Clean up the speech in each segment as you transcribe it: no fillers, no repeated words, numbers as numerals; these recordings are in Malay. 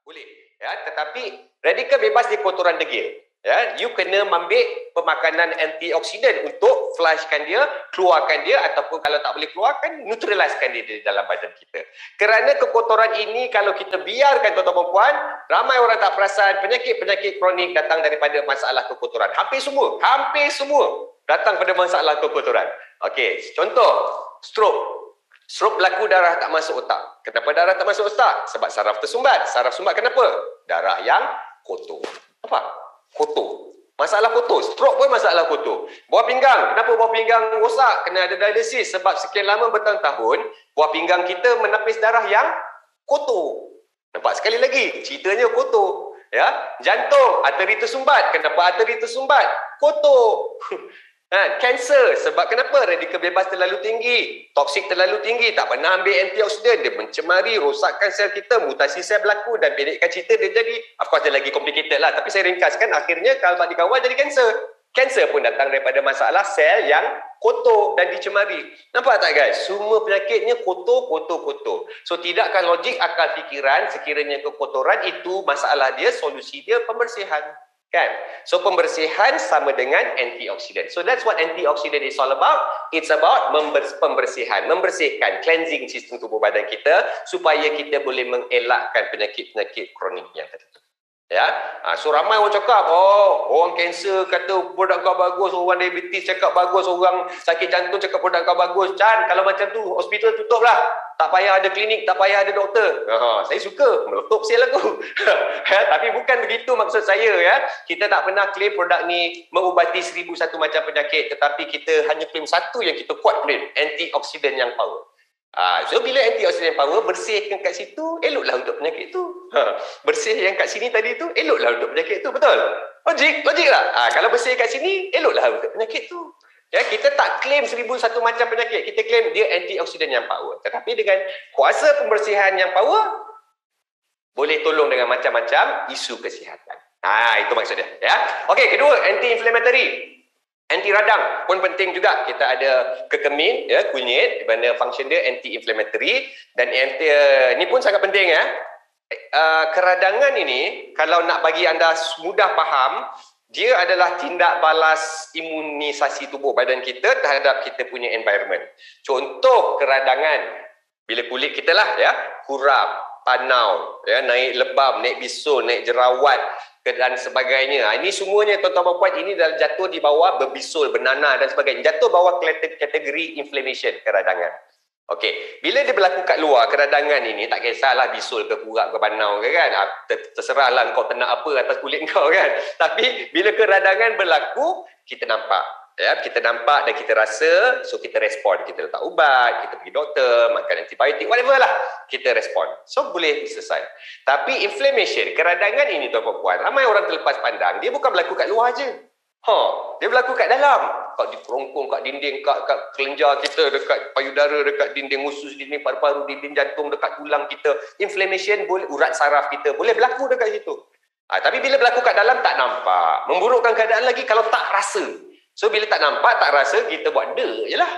boleh. Ya, tetapi radikal bebas di kotoran degil. Ya, you kena ambil pemakanan antioksidan untuk flushkan dia, keluarkan dia, ataupun kalau tak boleh keluarkan, neutralizekan dia di dalam badan kita. Kerana kekotoran ini kalau kita biarkan tuan-tuan dan puan, ramai orang tak perasan penyakit-penyakit kronik datang daripada masalah kekotoran. Hampir semua datang pada masalah kekotoran. Okey, contoh stroke. Stroke berlaku darah tak masuk otak. Kenapa darah tak masuk otak? Sebab saraf tersumbat. Saraf sumbat kenapa? Darah yang kotor. Apa? Kotor. Masalah kotor. Stroke pun masalah kotor. Buah pinggang. Kenapa buah pinggang rosak? Kena ada dialisis. Sebab sekian lama bertahun-tahun, buah pinggang kita menapis darah yang kotor. Nampak sekali lagi? Ceritanya kotor. Ya, jantung, arteri tersumbat. Kenapa arteri tersumbat? Kotor. Kanser, sebab kenapa? Radikal bebas terlalu tinggi, toksik terlalu tinggi, tak pernah ambil antioksidan, dia mencemari, rosakkan sel kita, mutasi sel berlaku dan pendekkan cerita dia jadi, of course dia lagi complicated lah, tapi saya ringkaskan, akhirnya kalau tak dikawal jadi kanser. Kanser pun datang daripada masalah sel yang kotor dan dicemari. Nampak tak guys? Semua penyakitnya kotor. So tidakkah logik akal fikiran sekiranya kekotoran itu masalah dia, solusi dia pembersihan. Kan? So pembersihan sama dengan antioksidan. So that's what antioksidan is all about. It's about pembersihan, membersihkan, cleansing sistem tubuh badan kita supaya kita boleh mengelakkan penyakit-penyakit kronik yang tertentu. Ya, so ramai orang cakap, orang kanser kata produk kau bagus, orang diabetes cakap bagus, orang sakit jantung cakap produk kau bagus. Chan, kalau macam tu hospital tutup lah, tak payah ada klinik, tak payah ada doktor. Saya suka meletup sel aku. Tapi bukan begitu maksud saya ya. Kita tak pernah claim produk ni mengubati 1001 macam penyakit, tetapi kita hanya claim satu yang kita kuat claim, antioksidan yang power. So bila antioksidan power, bersihkan kat situ, eloklah untuk penyakit tu. Bersih yang kat sini tadi tu, eloklah untuk penyakit tu, betul? Logik lah. Kalau bersih kat sini, eloklah untuk penyakit tu. Ya, kita tak claim 1001 macam penyakit, kita claim dia antioksidan yang power. Tetapi dengan kuasa pembersihan yang power, boleh tolong dengan macam-macam isu kesihatan. Itu maksudnya. Ya. Okey, kedua, anti-inflammatory. Anti radang pun penting juga. Kita ada kekemin, ya, kunyit, di mana function dia anti-inflammatory, dan ini pun sangat penting ya. Keradangan ini, kalau nak bagi anda mudah faham, dia adalah tindak balas imunisasi tubuh badan kita terhadap kita punya environment. Contoh keradangan, bila kulit kita lah ya, kurap, panau, ya, naik lebam, naik bisul, naik jerawat dan sebagainya. Ini semuanya tuan-tuan dan puan, ini dah jatuh di bawah berbisul, bernanah dan sebagainya. Jatuh bawah kategori inflammation, keradangan. Okey, bila dia berlaku kat luar, keradangan ini, tak kisahlah bisul ke kurap ke panau ke kan, terserahlah kau kena apa atas kulit kau kan. Tapi bila keradangan berlaku, kita nampak. Ya, kita nampak dan kita rasa, so kita respon. Kita letak ubat, kita pergi doktor, makan antibiotik, whatever lah. Kita respon. So boleh selesai. Tapi inflammation, keradangan ini tuan-tuan puan, ramai orang terlepas pandang, dia bukan berlaku kat luar je. Dia berlaku kat dalam. Kat di kerongkong, kat dinding, kat kelenjar kita, dekat payudara, dekat dinding usus, dinding paru-paru, dinding jantung, dekat tulang kita. Inflammation boleh, urat saraf kita boleh berlaku dekat situ. Tapi bila berlaku kat dalam tak nampak. Memburukkan keadaan lagi kalau tak rasa. So bila tak nampak, tak rasa, kita buat dek je lah.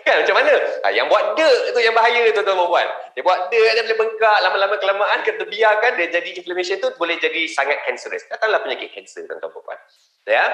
Kan macam mana? Yang buat dek tu yang bahaya tuan-tuan dan puan. Dia buat dek dia boleh bengkak, lama-lama kelamaan kita biarkan dia jadi inflammation tu boleh jadi sangat cancerous. Datanglah penyakit kanser tuan-tuan dan puan. Ya.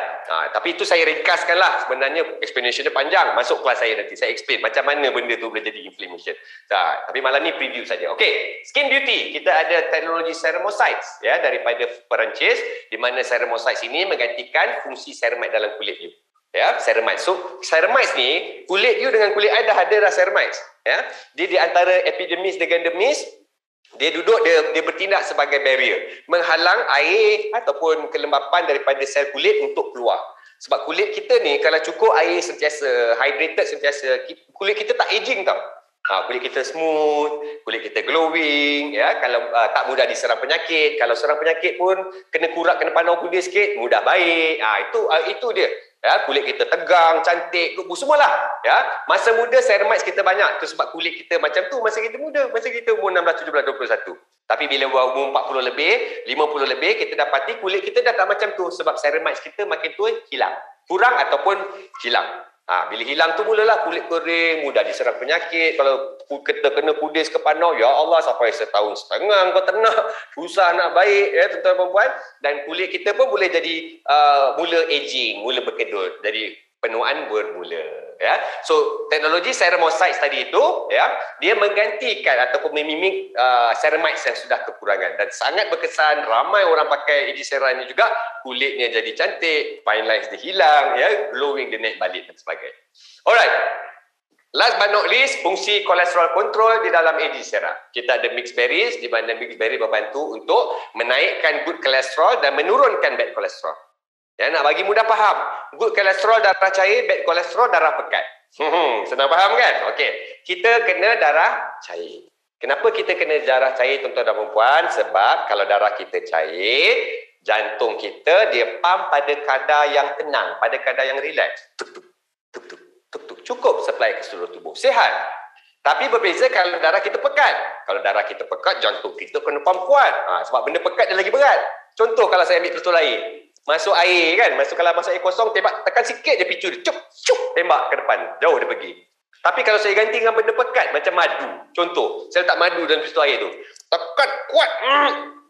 Tapi itu saya ringkaskan lah. Sebenarnya explanation dia panjang. Masuk kelas saya nanti saya explain macam mana benda tu boleh jadi inflammation. Tapi malam ni preview saja. Okey, skin beauty. Kita ada teknologi ceramosites ya daripada Perancis, di mana ceramosites ini menggantikan fungsi ceramide dalam kulit you. Ya, ceramide. So ceramide ni, kulit you dengan kulit I dah ada ceramide. Ya, dia di antara epidermis dengan dermis. Dia duduk, dia bertindak sebagai barrier, menghalang air ataupun kelembapan daripada sel kulit untuk keluar. Sebab kulit kita ni kalau cukup air sentiasa, hydrated sentiasa, kulit kita tak aging tau. Kulit kita smooth, kulit kita glowing, ya. Kalau tak mudah diserang penyakit, kalau serang penyakit pun kena kurap, kena panau kulit sikit, mudah baik. Itu dia. Ya, kulit kita tegang, cantik, semualah. Ya, masa muda ceramide kita banyak. Itu sebab kulit kita macam tu masa kita muda, masa kita umur 16, 17, 21. Tapi bila umur 40 lebih, 50 lebih, kita dapati kulit kita dah tak macam tu sebab ceramide kita makin tua hilang. Kurang ataupun hilang. Bila hilang tu mulalah kulit kering, mudah diserang penyakit. Kalau kita kena kudis ke panau, ya Allah, sampai setahun setengah kau tenang, susah nak baik, ya tuan-tuan dan puan. Dan kulit kita pun boleh jadi mula aging, mula berkedut, jadi penuaan bermula. Ya, so teknologi ceramosite tadi itu, ya, dia menggantikan ataupun memimik ceramides yang sudah kekurangan dan sangat berkesan. Ramai orang pakai Ejisera ini juga, kulitnya jadi cantik, fine lines dia hilang, ya, glowing dia naik balik dan sebagainya. Alright. Last but not least, fungsi kolesterol control di dalam Ejisera. Kita ada mixed berries, di mana mixed berry membantu untuk menaikkan good kolesterol dan menurunkan bad kolesterol. Ya, nak bagi mudah faham, good kolesterol darah cair, bad kolesterol darah pekat. Senang faham kan? Okey, kita kena darah cair. Kenapa kita kena darah cair, tuan-tuan dan puan? Sebab kalau darah kita cair, jantung kita dia pump pada kadar yang tenang, pada kadar yang relax. Tuk tuk tuk tuk tuk tuk. Cukup supply ke seluruh tubuh. Sihat. Tapi berbeza kalau darah kita pekat. Kalau darah kita pekat, jantung kita kena pump kuat. Sebab benda pekat dia lagi berat. Contoh kalau saya ambil pistol air. Masuk air kan, kalau masuk air kosong, tembak, tekan sikit je picu dia, cup, tembak ke depan, jauh dia pergi. Tapi kalau saya ganti dengan benda pekat, macam madu, contoh, saya letak madu dalam pistol air tu, tekan kuat,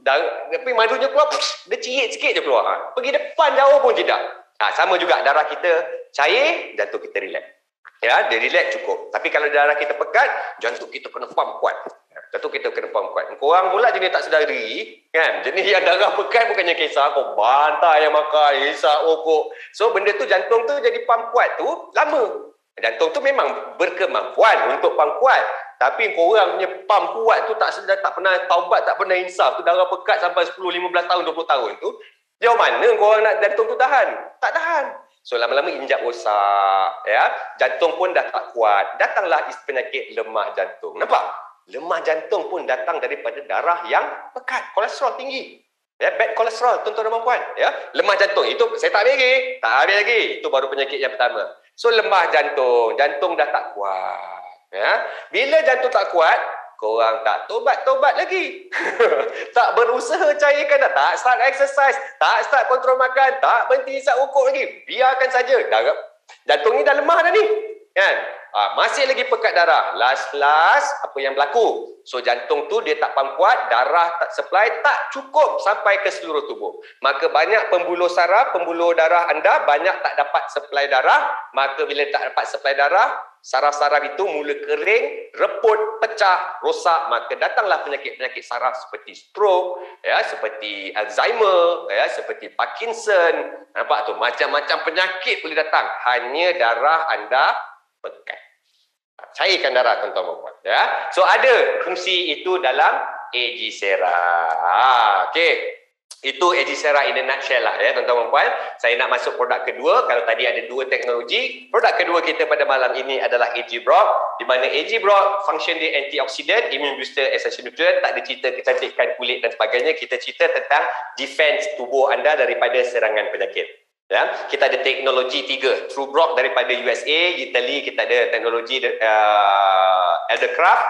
tapi madunya keluar, dia cirit sikit je keluar, pergi depan jauh pun tidak. Sama juga, darah kita cair, jantung kita relax. Ya, dia relax cukup. Tapi kalau darah kita pekat, jantung kita kena pump kuat. Jantung kita kena pump kuat. Korang pula jenis tak sedar diri, kan? Jenis yang darah pekat bukannya kisah kau bantai yang makan, hisap rokok. So benda tu, jantung tu jadi pump kuat tu lama. Jantung tu memang berkemampuan untuk pump kuat. Tapi korang punya pump kuat tu tak sedar, tak pernah taubat, tak pernah insaf. Tu darah pekat sampai 10, 15 tahun, 20 tahun tu. Jauh mana korang nak jantung tu tahan? Tak tahan. So lama-lama injak rosak, ya. Jantung pun dah tak kuat. Datanglah penyakit lemah jantung. Nampak? Lemah jantung pun datang daripada darah yang pekat, kolesterol tinggi. Ya, bad kolesterol, tuan-tuan dan puan, ya. Lemah jantung itu saya tak habis lagi. Tak habis lagi. Itu baru penyakit yang pertama. So lemah jantung, jantung dah tak kuat, ya. Bila jantung tak kuat, korang tak tobat-tobat lagi. Tak berusaha cairkan dah, tak start exercise, tak start kontrol makan, tak berhenti hisap rokok lagi. Biarkan saja. Jantung ni dah lemah dah ni. Kan? Masih lagi pekat darah. Last apa yang berlaku? So jantung tu dia tak pump kuat, darah tak supply, tak cukup sampai ke seluruh tubuh. Maka banyak pembuluh saraf, pembuluh darah anda banyak tak dapat supply darah. Maka bila tak dapat supply darah, saraf-saraf itu mula kering, reput, pecah, rosak. Maka datanglah penyakit-penyakit saraf seperti stroke, ya, seperti Alzheimer, ya, seperti Parkinson. Nampak tu, macam-macam penyakit boleh datang. Hanya darah anda pekat. Cairkan darah, tuan-tuan dan puan, ya. So ada fungsi itu dalam Ejisera. Okey. Itu Ejisera in a nutshell lah, ya, tuan-tuan dan puan. Saya nak masuk produk kedua. Kalau tadi ada dua teknologi, produk kedua kita pada malam ini adalah AG-Brock, di mana AG-Brock function dia antioksidan, immune booster, essential nutrient. Tak ada cerita kecantikan kulit dan sebagainya. Kita cerita tentang defense tubuh anda daripada serangan penyakit. Ya, kita ada teknologi 3, TrueBrock daripada USA, Italy kita ada teknologi Eldercraft,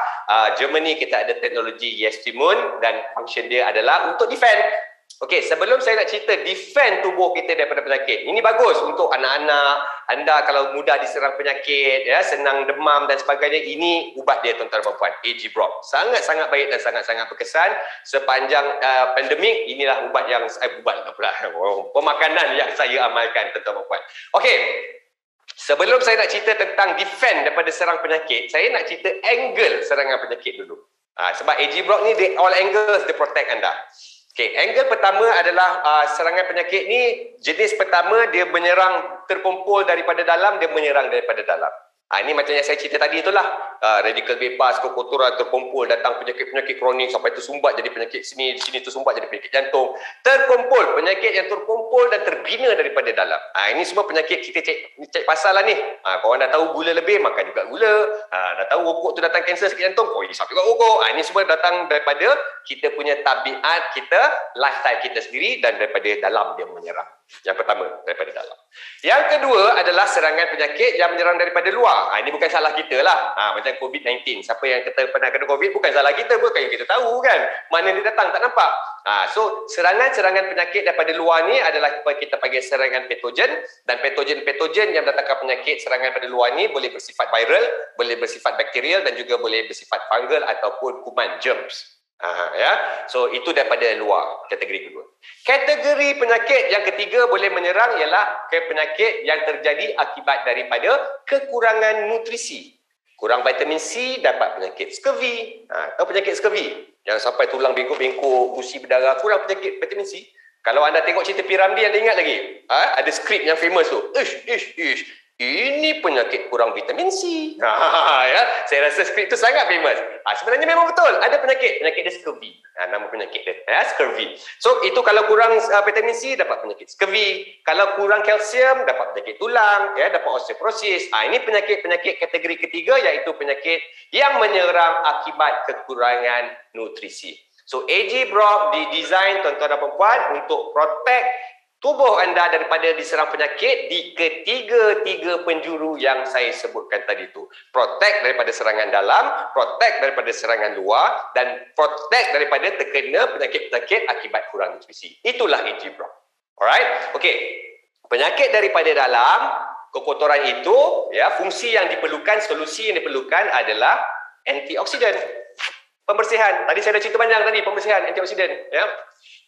Germany kita ada teknologi Yestimun, dan function dia adalah untuk defend. Okey, sebelum saya nak cerita defend tubuh kita daripada penyakit, ini bagus untuk anak-anak anda kalau mudah diserang penyakit, ya, senang demam dan sebagainya. Ini ubat dia, tuan-tuan dan puan, AG-Brock. Sangat-sangat baik dan sangat-sangat berkesan sepanjang pandemik. Inilah ubat yang pemakanan yang saya amalkan, tuan-tuan dan puan. Okey. Sebelum saya nak cerita tentang defend daripada serang penyakit, saya nak cerita angle serangan penyakit dulu. Sebab AG-Brock ni all angles dia protect anda. Okay, angle pertama adalah serangan penyakit ni, jenis pertama dia menyerang terkumpul daripada dalam, dia menyerang daripada dalam. Ini macam yang saya cerita tadi itulah. Radikal bebas, kekotoran terkumpul, datang penyakit-penyakit kronik sampai tersumbat jadi penyakit sini, di sini tersumbat jadi penyakit jantung. Terkumpul, penyakit yang terkumpul dan terbina daripada dalam. Ini semua penyakit kita cek pasal lah ni. Korang dah tahu gula lebih, makan juga gula. Dah tahu rokok tu datang kanser sakit jantung, hisap juga rokok. Ini semua datang daripada kita punya tabiat kita, lifestyle kita sendiri, dan daripada dalam dia menyerang. Yang pertama, daripada dalam. Yang kedua adalah serangan penyakit yang menyerang daripada luar. Ini bukan salah kita lah. Macam COVID-19. Siapa yang kata pernah kena COVID, bukan salah kita. Bukan yang kita tahu kan. Mana dia datang, tak nampak. So, serangan-serangan penyakit daripada luar ni adalah kita panggil serangan patogen. Dan patogen-patogen yang mendatangkan penyakit serangan pada luar ni boleh bersifat viral, boleh bersifat bakterial dan juga boleh bersifat fungal ataupun kuman, germs. So itu daripada luar, kategori kedua. Kategori penyakit yang ketiga boleh menyerang ialah penyakit yang terjadi akibat daripada kekurangan nutrisi. Kurang vitamin C dapat penyakit scurvy. Tahu penyakit scurvy? Yang sampai tulang bengkok-bengkok, gusi berdarah, kurang penyakit vitamin C. Kalau anda tengok cerita Piramli, anda ingat lagi? Ada skrip yang famous tu. Ini penyakit kurang vitamin C. Ya, saya rasa skrip itu sangat famous. Sebenarnya memang betul. Ada penyakit dia scurvy. Nama penyakit dia, scurvy. So, itu kalau kurang vitamin C, dapat penyakit scurvy. Kalau kurang kalsium, dapat penyakit tulang, dapat osteoporosis. Ini penyakit-penyakit kategori ketiga, iaitu penyakit yang menyerang akibat kekurangan nutrisi. So, AG Brock didesain, tuan-tuan dan puan, untuk protect tubuh anda daripada diserang penyakit di ketiga-tiga penjuru yang saya sebutkan tadi itu. Protect daripada serangan dalam, protect daripada serangan luar, dan protect daripada terkena penyakit-penyakit akibat kurang nutrisi. Itulah AG Brock. Alright? Okey. Penyakit daripada dalam, kekotoran itu, fungsi yang diperlukan, solusi yang diperlukan adalah antioksidan. Pembersihan. Tadi saya dah cerita panjang tadi, pembersihan, antioksidan.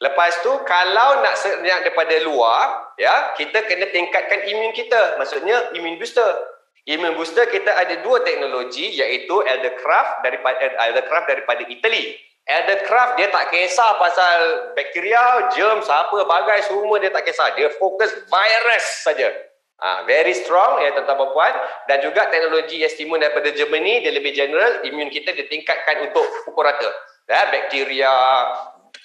Lepas tu, kalau nak serang daripada luar, kita kena tingkatkan imun kita. Maksudnya, imun booster. Imun booster kita ada dua teknologi, iaitu Eldercraft daripada Itali. Eldercraft dia tak kisah pasal bakteria, germ, apa, bagai, semua dia tak kisah. Dia fokus virus saja. Very strong, tuan-tuan dan puan. Dan juga teknologi Estimun daripada Germany, dia lebih general, imun kita ditingkatkan untuk pukul rata. Bakteria,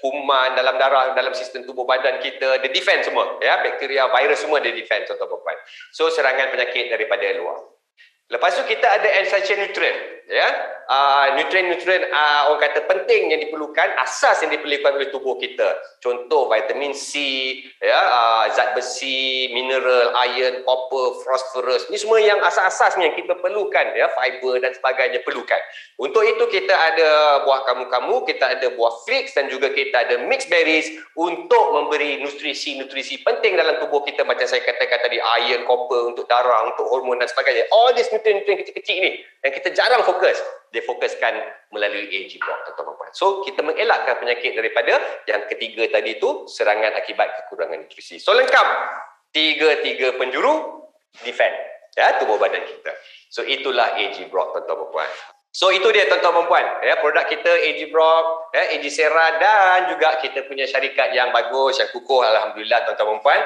kuman dalam darah, dalam sistem tubuh badan kita, dia defend semua. Bakteria, virus semua dia defend, tuan-tuan dan puan. So, serangan penyakit daripada luar. Lepas tu kita ada essential nutrient. Nutrient-nutrient orang kata penting yang diperlukan, asas yang diperlukan oleh tubuh kita. Contoh vitamin C, zat besi, mineral, iron, copper, phosphorus. Ini semua yang asas-asas yang kita perlukan, fiber dan sebagainya perlukan. Untuk itu kita ada buah kamu-kamu, kita ada buah figs dan juga kita ada mixed berries untuk memberi nutrisi-nutrisi penting dalam tubuh kita, macam saya katakan tadi, iron, copper untuk darah, untuk hormon dan sebagainya. All these nutrient-nutrient kecil-kecil ni yang kita jarang fokus, dia fokuskan melalui AG Brock, tuan-tuan dan puan. So, kita mengelakkan penyakit daripada yang ketiga tadi tu, serangan akibat kekurangan nutrisi. So, lengkap. Tiga-tiga penjuru defend tubuh badan kita. So, itulah AG Brock, tuan-tuan dan puan. So, itu dia tuan-tuan dan puan. Produk kita AG Brock, AG Sera, dan juga kita punya syarikat yang bagus, yang kukuh, alhamdulillah tuan-tuan dan puan.